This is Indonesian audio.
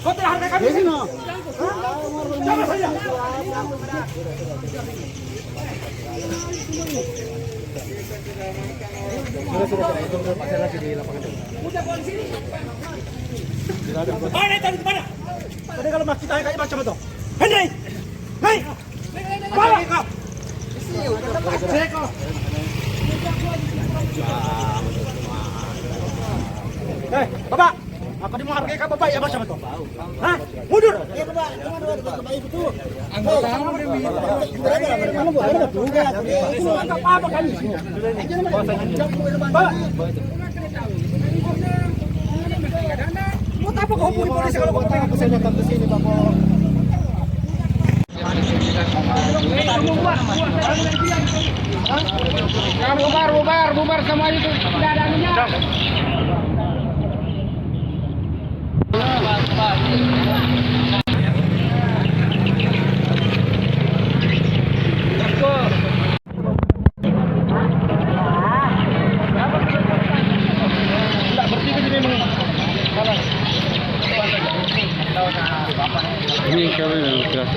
Kau telah harga kami sini. Jangan saja. Sudah pasir lagi di lapangan. Udah polisi ini. Mana tadi ke mana? Tadi kalau mak kita kayak macam itu. Henry. Hei. Bawa kau. Ceko. Hei, Bapak. Apa dia menghargai kau bapak ya macam itu? Hah? Mundur. Ya Bapak, bapak itu. Anggota apa kami? Bapak. Buat apa kau hubungi polisi kalau kau pengen saya datang ke sini, Bapak? Bubar semua itu. Tidak ada minyak. Ini kalau yang keras.